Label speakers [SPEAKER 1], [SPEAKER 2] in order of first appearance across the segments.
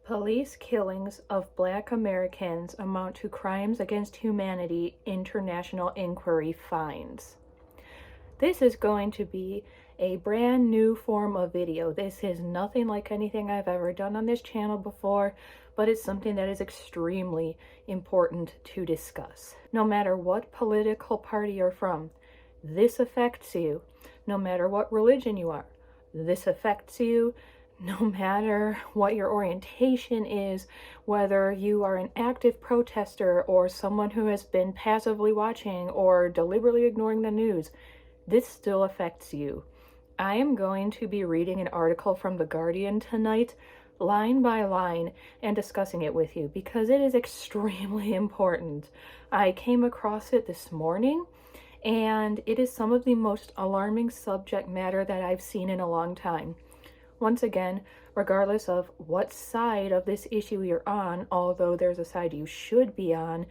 [SPEAKER 1] Police killings of Black Americans amount to crimes against humanity, international inquiry finds. This is going to be a brand new form of video. This is nothing like anything I've ever done on this channel before, but it's something that is extremely important to discuss. No matter what political party you're from, this affects you. No matter what religion you are, this affects you. No matter what your orientation is, whether you are an active protester or someone who has been passively watching or deliberately ignoring the news, this still affects you. I am going to be reading an article from The Guardian tonight, line by line, and discussing it with you because it is extremely important. I came across it this morning, and it is some of the most alarming subject matter that I've seen in a long time. Once again, regardless of what side of this issue you're on, although there's a side you should be on,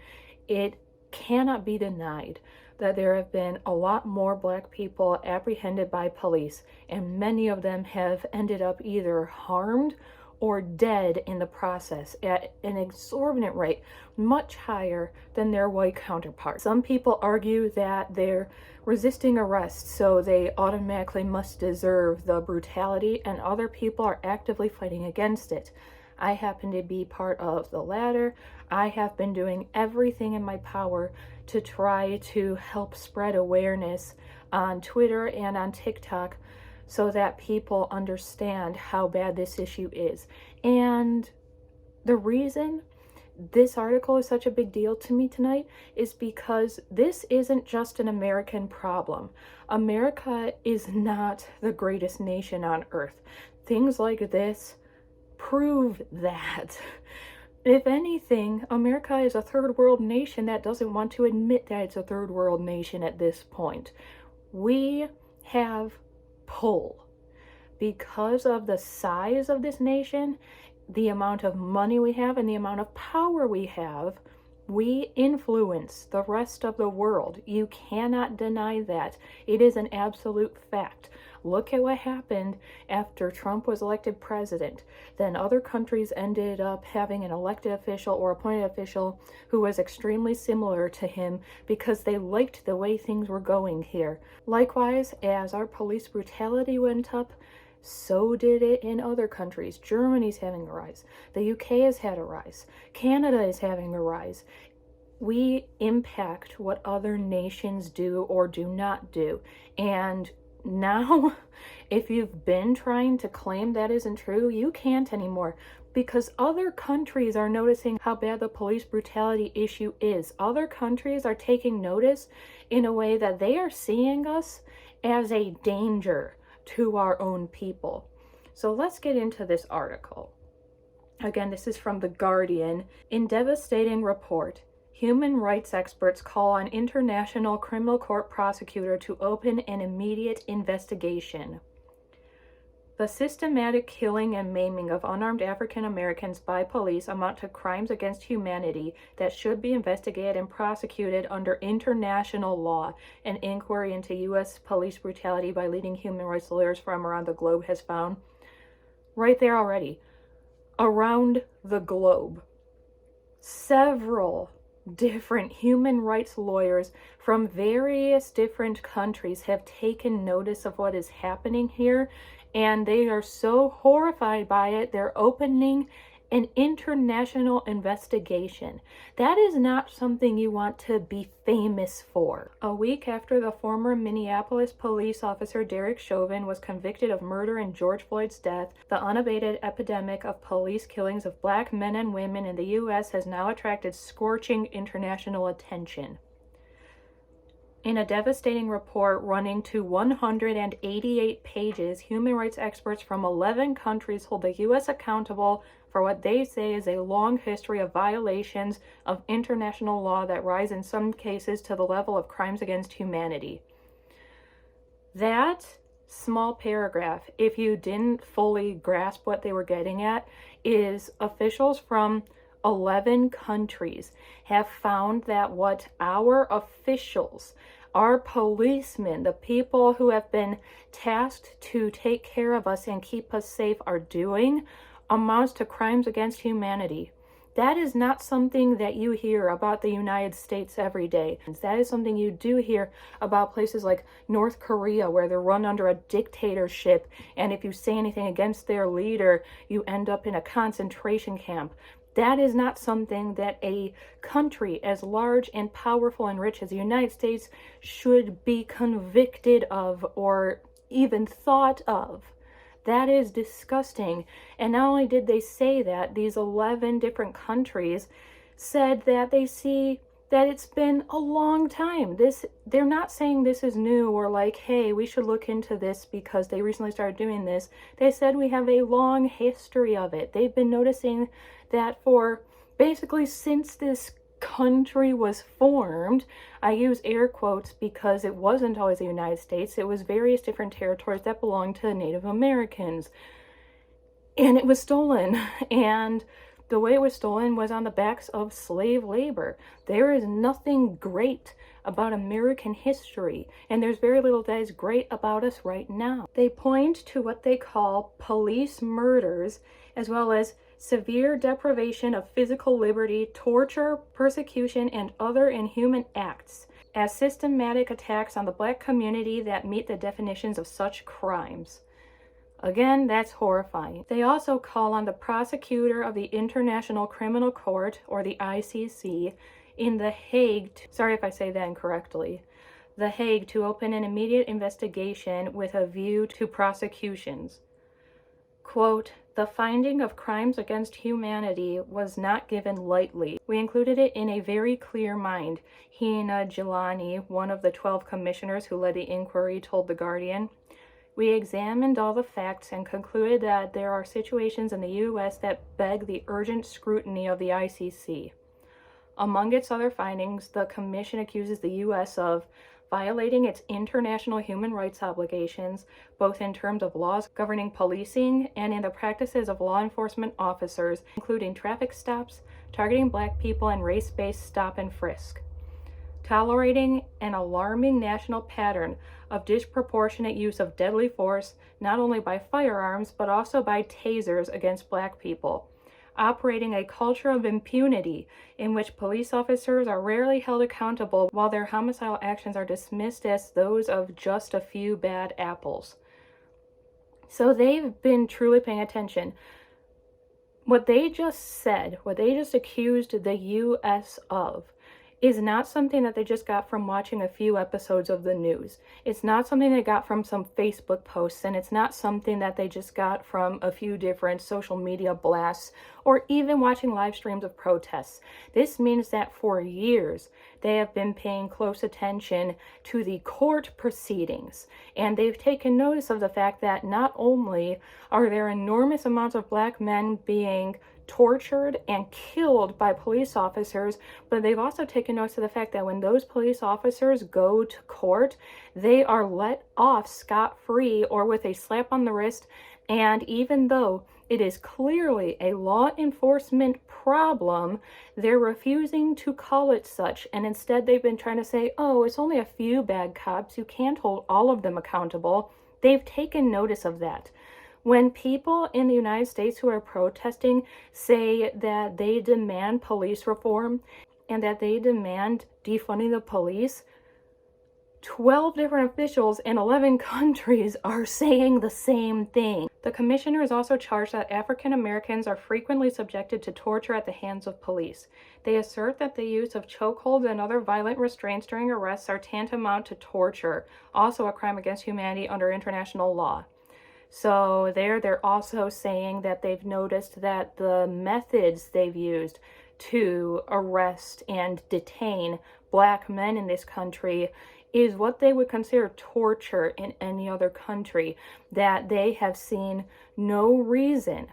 [SPEAKER 1] it cannot be denied that there have been a lot more Black people apprehended by police, and many of them have ended up either harmed or dead in the process at an exorbitant rate, much higher than their white counterparts. Some people argue that they're resisting arrest, so they automatically must deserve the brutality, and other people are actively fighting against it. I happen to be part of the latter. I have been doing everything in my power to try to help spread awareness on Twitter and on TikTok so that people understand how bad this issue is. And the reason this article is such a big deal to me tonight is because this isn't just an American problem. America is not the greatest nation on earth. Things like this prove that. If anything, America is a third world nation that doesn't want to admit that it's a third world nation at this point. We have pull. Because of the size of this nation, the amount of money we have, and the amount of power we have, we influence the rest of the world. You cannot deny that. It is an absolute fact. Look at what happened after Trump was elected president. Then other countries ended up having an elected official or appointed official who was extremely similar to him because they liked the way things were going here. Likewise, as our police brutality went up, so did it in other countries. Germany's having a rise. The UK has had a rise. Canada is having a rise. We impact what other nations do or do not do. And now, if you've been trying to claim that isn't true, you can't anymore, because other countries are noticing how bad the police brutality issue is. Other countries are taking notice in a way that they are seeing us as a danger to our own people. So let's get into this article. Again, this is from The Guardian. In devastating report, human rights experts call on International Criminal Court prosecutor to open an immediate investigation. The systematic killing and maiming of unarmed African Americans by police amount to crimes against humanity that should be investigated and prosecuted under international law. An inquiry into U.S. police brutality by leading human rights lawyers from around the globe has found. Right there already. Around the globe. Several different human rights lawyers from various different countries have taken notice of what is happening here, and they are so horrified by it, they're opening an international investigation. That is not something you want to be famous for. A week after the former Minneapolis police officer Derek Chauvin was convicted of murder in George Floyd's death, the unabated epidemic of police killings of Black men and women in the U.S. has now attracted scorching international attention. In a devastating report running to 188 pages, human rights experts from 11 countries hold the U.S. accountable for what they say is a long history of violations of international law that rise in some cases to the level of crimes against humanity. That small paragraph, if you didn't fully grasp what they were getting at, is officials from 11 countries have found that what our officials, our policemen, the people who have been tasked to take care of us and keep us safe are doing amounts to crimes against humanity. That is not something that you hear about the United States every day. That is something you do hear about places like North Korea, where they're run under a dictatorship, and if you say anything against their leader, you end up in a concentration camp. That is not something that a country as large and powerful and rich as the United States should be convicted of or even thought of. That is disgusting. And not only did they say that, these 11 different countries said that they see that it's been a long time. They're not saying this is new or like, hey, we should look into this because they recently started doing this. They said we have a long history of it. They've been noticing that for basically since this country was formed. I use air quotes because it wasn't always the United States. It was various different territories that belonged to Native Americans. And it was stolen. And the way it was stolen was on the backs of slave labor. There is nothing great about American history, and there's very little that is great about us right now. They point to what they call police murders, as well as severe deprivation of physical liberty, torture, persecution, and other inhuman acts as systematic attacks on the Black community that meet the definitions of such crimes. Again, that's horrifying. They also call on the prosecutor of the International Criminal Court, or the ICC, in The Hague, sorry if I say that incorrectly, The Hague, to open an immediate investigation with a view to prosecutions. Quote, "The finding of crimes against humanity was not given lightly. We included it in a very clear mind," Hina Gilani, one of the 12 commissioners who led the inquiry, told The Guardian. "We examined all the facts and concluded that there are situations in the U.S. that beg the urgent scrutiny of the ICC. Among its other findings, the Commission accuses the U.S. of violating its international human rights obligations, both in terms of laws governing policing and in the practices of law enforcement officers, including traffic stops, targeting Black people, and race-based stop and frisk. Tolerating an alarming national pattern of disproportionate use of deadly force, not only by firearms, but also by tasers against Black people. Operating a culture of impunity in which police officers are rarely held accountable while their homicidal actions are dismissed as those of just a few bad apples." So they've been truly paying attention. What they just said, what they just accused the U.S. of, is not something that they just got from watching a few episodes of the news. It's not something they got from some Facebook posts, and it's not something that they just got from a few different social media blasts or even watching live streams of protests. This means that for years they have been paying close attention to the court proceedings, and they've taken notice of the fact that not only are there enormous amounts of Black men being tortured and killed by police officers, but they've also taken notice of the fact that when those police officers go to court, they are let off scot-free or with a slap on the wrist. And even though it is clearly a law enforcement problem, they're refusing to call it such, and instead they've been trying to say, oh, it's only a few bad cops, you can't hold all of them accountable. They've taken notice of that. When people in the United States who are protesting say that they demand police reform and that they demand defunding the police, 12 different officials in 11 countries are saying the same thing. The commissioner is also charged that African Americans are frequently subjected to torture at the hands of police. They assert that the use of chokeholds and other violent restraints during arrests are tantamount to torture, also a crime against humanity under international law. So they're also saying that they've noticed that the methods they've used to arrest and detain Black men in this country is what they would consider torture in any other country, that they have seen no reason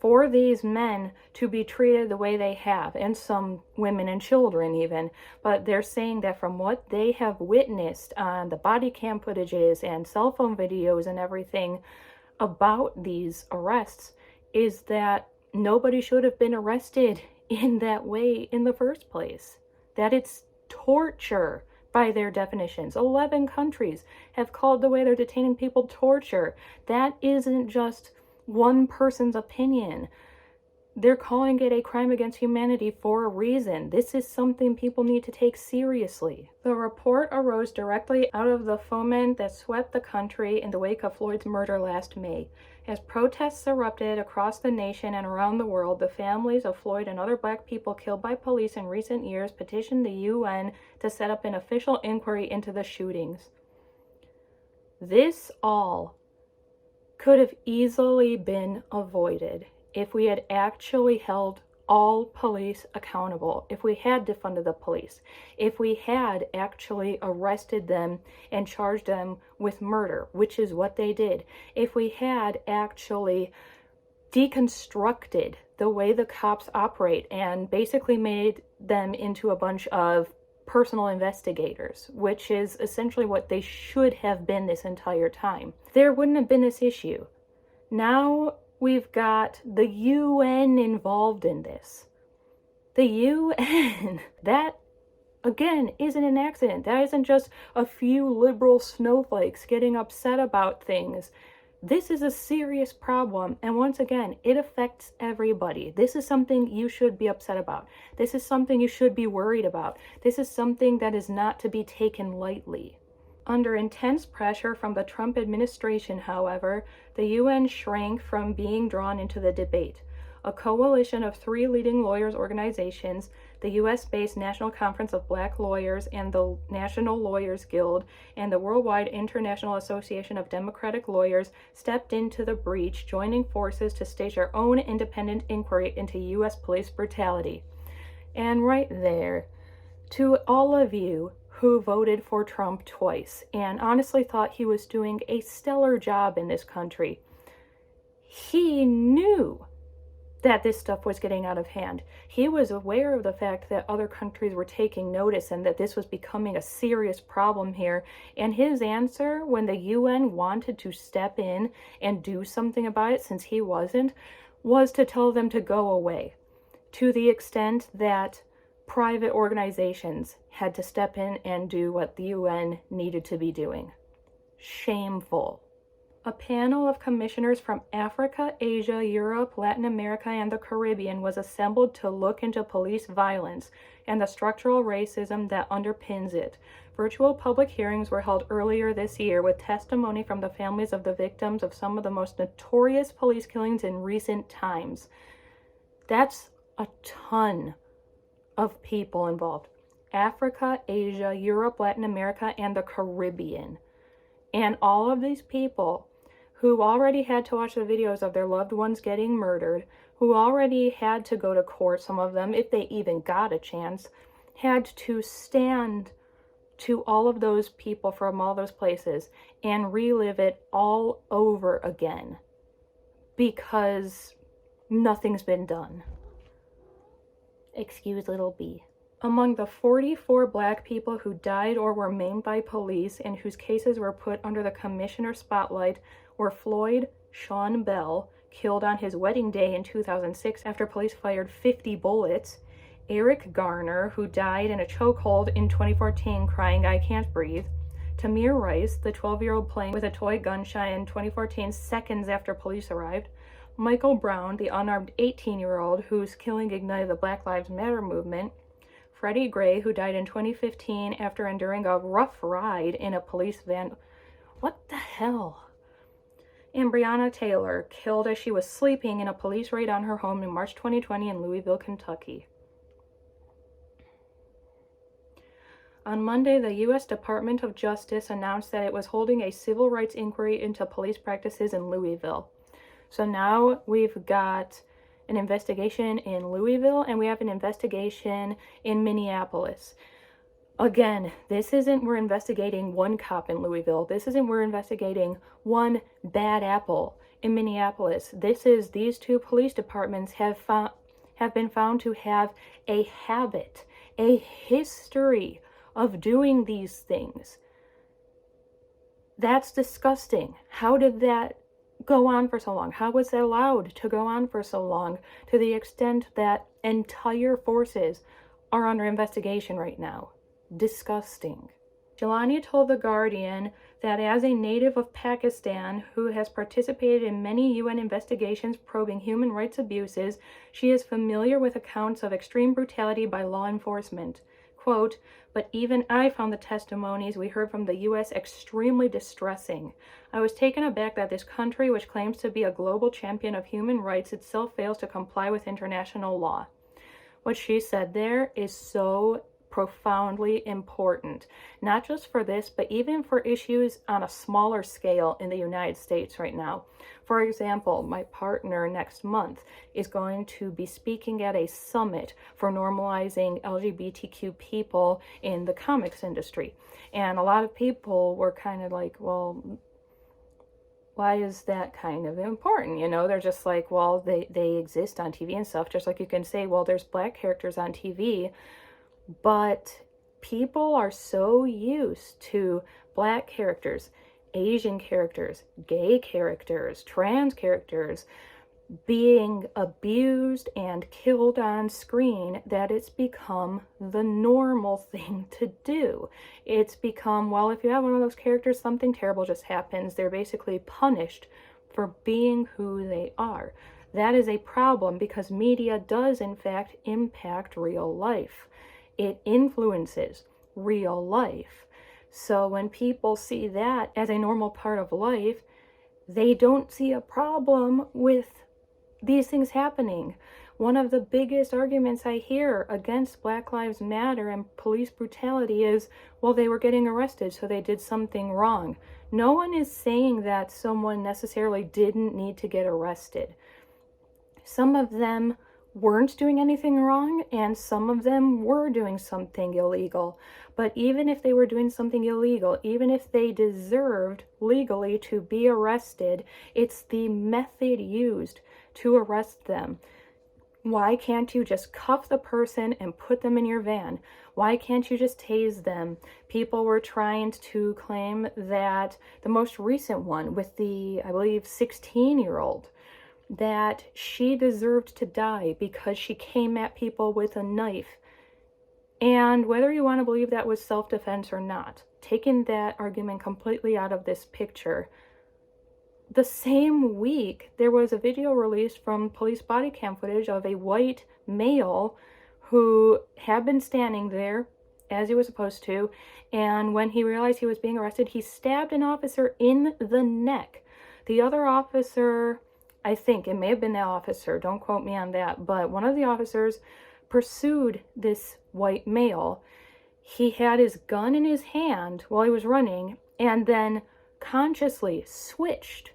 [SPEAKER 1] for these men to be treated the way they have, and some women and children even. But they're saying that from what they have witnessed on the body cam footages and cell phone videos and everything about these arrests, is that nobody should have been arrested in that way in the first place. That it's torture by their definitions. 11 countries have called the way they're detaining people torture. That isn't just one person's opinion. They're calling it a crime against humanity for a reason. This is something people need to take seriously. The report arose directly out of the foment that swept the country in the wake of Floyd's murder last May. As protests erupted across the nation and around the world, the families of Floyd and other Black people killed by police in recent years petitioned the UN to set up an official inquiry into the shootings. This all could have easily been avoided if we had actually held all police accountable, if we had defunded the police, if we had actually arrested them and charged them with murder, which is what they did, if we had actually deconstructed the way the cops operate and basically made them into a bunch of personal investigators, which is essentially what they should have been this entire time, there wouldn't have been this issue. Now we've got the UN involved in this. The UN, that, again, isn't an accident. That isn't just a few liberal snowflakes getting upset about things. This is a serious problem, and once again, it affects everybody. This is something you should be upset about. This is something you should be worried about. This is something that is not to be taken lightly. Under intense pressure from the Trump administration, however, the UN shrank from being drawn into the debate. A coalition of 3 leading lawyers' organizations, the US-based National Conference of Black Lawyers and the National Lawyers Guild, and the Worldwide International Association of Democratic Lawyers, stepped into the breach, joining forces to stage their own independent inquiry into US police brutality. And right there, to all of you who voted for Trump twice and honestly thought he was doing a stellar job in this country, he knew that this stuff was getting out of hand. He was aware of the fact that other countries were taking notice and that this was becoming a serious problem here. And his answer, when the UN wanted to step in and do something about it, since he wasn't, was to tell them to go away, to the extent that private organizations had to step in and do what the UN needed to be doing. Shameful. A panel of commissioners from Africa, Asia, Europe, Latin America, and the Caribbean was assembled to look into police violence and the structural racism that underpins it. Virtual public hearings were held earlier this year with testimony from the families of the victims of some of the most notorious police killings in recent times. That's a ton of people involved. Africa, Asia, Europe, Latin America, and the Caribbean. And all of these people who already had to watch the videos of their loved ones getting murdered, who already had to go to court, some of them, if they even got a chance, had to stand to all of those people from all those places and relive it all over again because nothing's been done. Excuse little B. Among the 44 Black people who died or were maimed by police and whose cases were put under the commissioner's spotlight were Floyd Sean Bell, killed on his wedding day in 2006 after police fired 50 bullets, Eric Garner, who died in a chokehold in 2014 crying "I can't breathe", Tamir Rice, the 12-year-old playing with a toy gunshot in 2014 seconds after police arrived, Michael Brown, the unarmed 18-year-old whose killing ignited the Black Lives Matter movement, Freddie Gray, who died in 2015 after enduring a rough ride in a police van. What the hell? And Breonna Taylor, killed as she was sleeping in a police raid on her home in March 2020 in Louisville, Kentucky. On Monday, the U.S. Department of Justice announced that it was holding a civil rights inquiry into police practices in Louisville. So now we've got an investigation in Louisville and we have an investigation in Minneapolis. Again, this isn't we're investigating one cop in Louisville. This isn't we're investigating one bad apple in Minneapolis. This is these two police departments have been found to have a habit, a history of doing these things. That's disgusting. How did that go on for so long? How was that allowed to go on for so long to the extent that entire forces are under investigation right now? Disgusting. Jelani told The Guardian that as a native of Pakistan who has participated in many UN investigations probing human rights abuses, she is familiar with accounts of extreme brutality by law enforcement. Quote, "But even I found the testimonies we heard from the U.S. extremely distressing. I was taken aback that this country, which claims to be a global champion of human rights, itself fails to comply with international law." What she said there is so profoundly important, not just for this, but even for issues on a smaller scale in the United States right now. For example, my partner next month is going to be speaking at a summit for normalizing LGBTQ people in the comics industry. And a lot of people were kind of like, well, why is that kind of important? You know, they're just like, well, they exist on TV and stuff. Just like you can say, well, there's black characters on TV, but people are so used to black characters, Asian characters, gay characters, trans characters being abused and killed on screen that it's become the normal thing to do. It's become, well, if you have one of those characters, something terrible just happens. They're basically punished for being who they are. That is a problem because media does, in fact, impact real life. It influences real life. So when people see that as a normal part of life, they don't see a problem with these things happening. One of the biggest arguments I hear against Black Lives Matter and police brutality is, well, they were getting arrested, so they did something wrong. No one is saying that someone necessarily didn't need to get arrested. Some of them weren't doing anything wrong, and some of them were doing something illegal. But even if they were doing something illegal, even if they deserved legally to be arrested, it's the method used to arrest them. Why can't you just cuff the person and put them in your van? Why can't you just tase them? People were trying to claim that the most recent one with the, I believe, 16-year-old, that she deserved to die because she came at people with a knife. And whether you want to believe that was self-defense or not, taking that argument completely out of this picture, the same week there was a video released from police body cam footage of a white male who had been standing there as he was supposed to, and when he realized he was being arrested, he stabbed an officer in the neck. The other officer, I think it may have been the officer, don't quote me on that, but one of the officers pursued this white male. He had his gun in his hand while he was running and then consciously switched,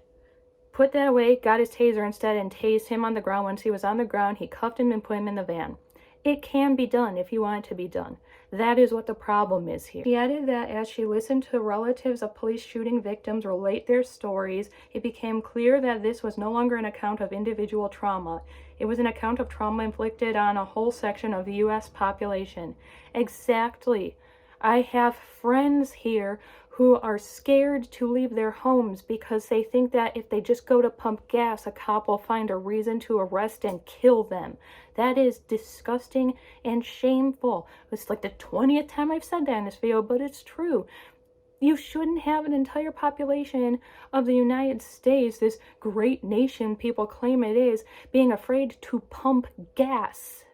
[SPEAKER 1] put that away, got his taser instead, and tased him on the ground. Once he was on the ground, he cuffed him and put him in the van. It can be done if you want it to be done. That is what the problem is here. She added that as she listened to relatives of police shooting victims relate their stories, it became clear that this was no longer an account of individual trauma. It was an account of trauma inflicted on a whole section of the U.S. population. Exactly. I have friends here who are scared to leave their homes because they think that if they just go to pump gas, a cop will find a reason to arrest and kill them. That is disgusting and shameful. It's like the 20th time I've said that in this video, but it's true. You shouldn't have an entire population of the United States, this great nation people claim it is, being afraid to pump gas.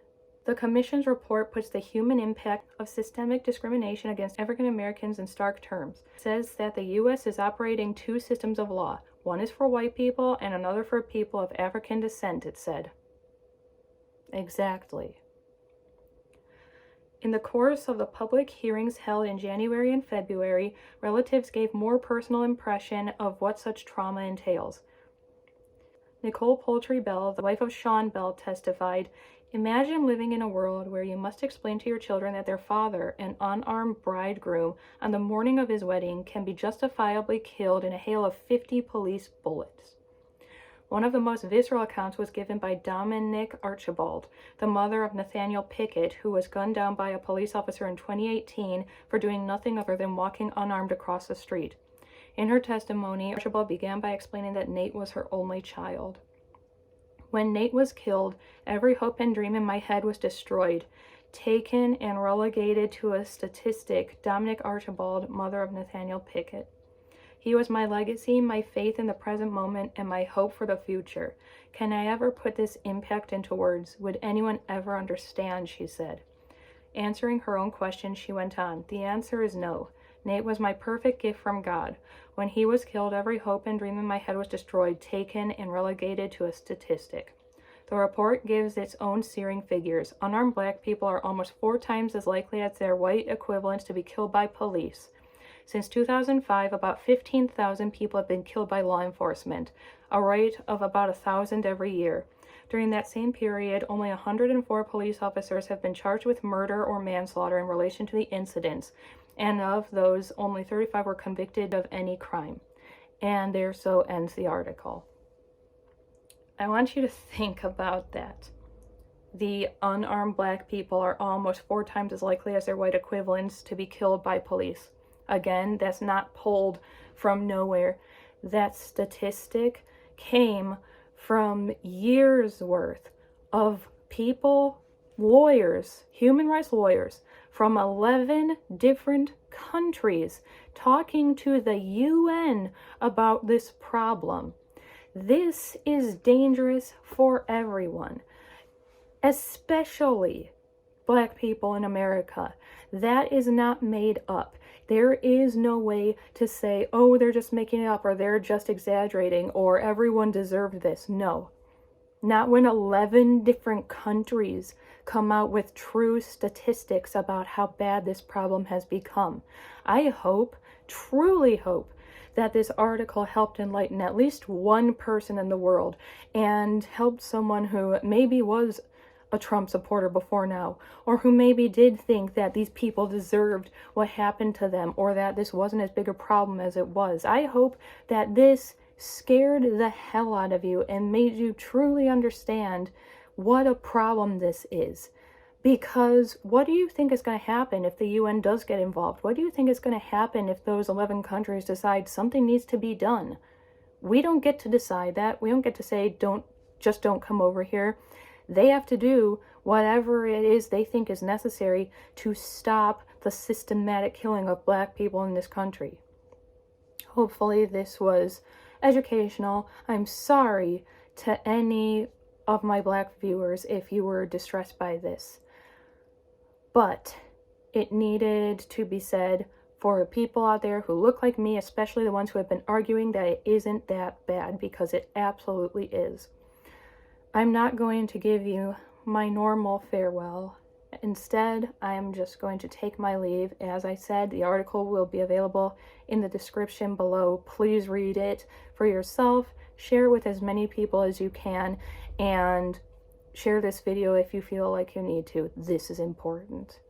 [SPEAKER 1] The Commission's report puts the human impact of systemic discrimination against African Americans in stark terms. It says that the U.S. is operating two systems of law. One is for white people and another for people of African descent, it said. Exactly. In the course of the public hearings held in January and February, relatives gave more personal impression of what such trauma entails. Nicole Poultry Bell, the wife of Sean Bell, testified, "Imagine living in a world where you must explain to your children that their father, an unarmed bridegroom, on the morning of his wedding can be justifiably killed in a hail of 50 police bullets." One of the most visceral accounts was given by Dominique Archibald, the mother of Nathaniel Pickett, who was gunned down by a police officer in 2018 for doing nothing other than walking unarmed across the street. In her testimony, Archibald began by explaining that Nate was her only child. "When Nate was killed, every hope and dream in my head was destroyed. taken and relegated to a statistic. Dominic Archibald, mother of Nathaniel Pickett. He was my legacy, my faith in the present moment, and my hope for the future. Can I ever put this impact into words? Would anyone ever understand? She said. Answering her own question, she went on, the answer is no. Nate was my perfect gift from God. When he was killed, every hope and dream in my head was destroyed, taken, and relegated to a statistic. The report gives its own searing figures. Unarmed black people are almost 4 times as likely as their white equivalents to be killed by police. Since 2005, about 15,000 people have been killed by law enforcement, a rate of about 1,000 every year. During that same period, only 104 police officers have been charged with murder or manslaughter in relation to the incidents, and of those, only 35 were convicted of any crime. And there so ends the article. I want you to think about that. The unarmed black people are almost 4 times as likely as their white equivalents to be killed by police. Again, that's not pulled from nowhere. That statistic came from years worth of people, lawyers, human rights lawyers from 11 different countries talking to the UN about this problem. This is dangerous for everyone, especially black people in America. That is not made up. There is no way to say, oh, they're just making it up, or they're just exaggerating, or everyone deserved this. No. Not when 11 different countries come out with true statistics about how bad this problem has become. I hope, truly hope, that this article helped enlighten at least one person in the world and helped someone who maybe was a Trump supporter before now, or who maybe did think that these people deserved what happened to them, or that this wasn't as big a problem as it was. I hope that this scared the hell out of you and made you truly understand what a problem this is. Because what do you think is going to happen if the UN does get involved? What do you think is going to happen if those 11 countries decide something needs to be done? We don't get to decide that. We don't get to say, don't come over here. They have to do whatever it is they think is necessary to stop the systematic killing of black people in this country. Hopefully this was educational. I'm sorry to any of my black viewers if you were distressed by this. But it needed to be said for people out there who look like me, especially the ones who have been arguing that it isn't that bad, because it absolutely is. I'm not going to give you my normal farewell. Instead, I'm just going to take my leave. As I said, the article will be available in the description below. Please read it for yourself. Share it with as many people as you can, and share this video if you feel like you need to. This is important.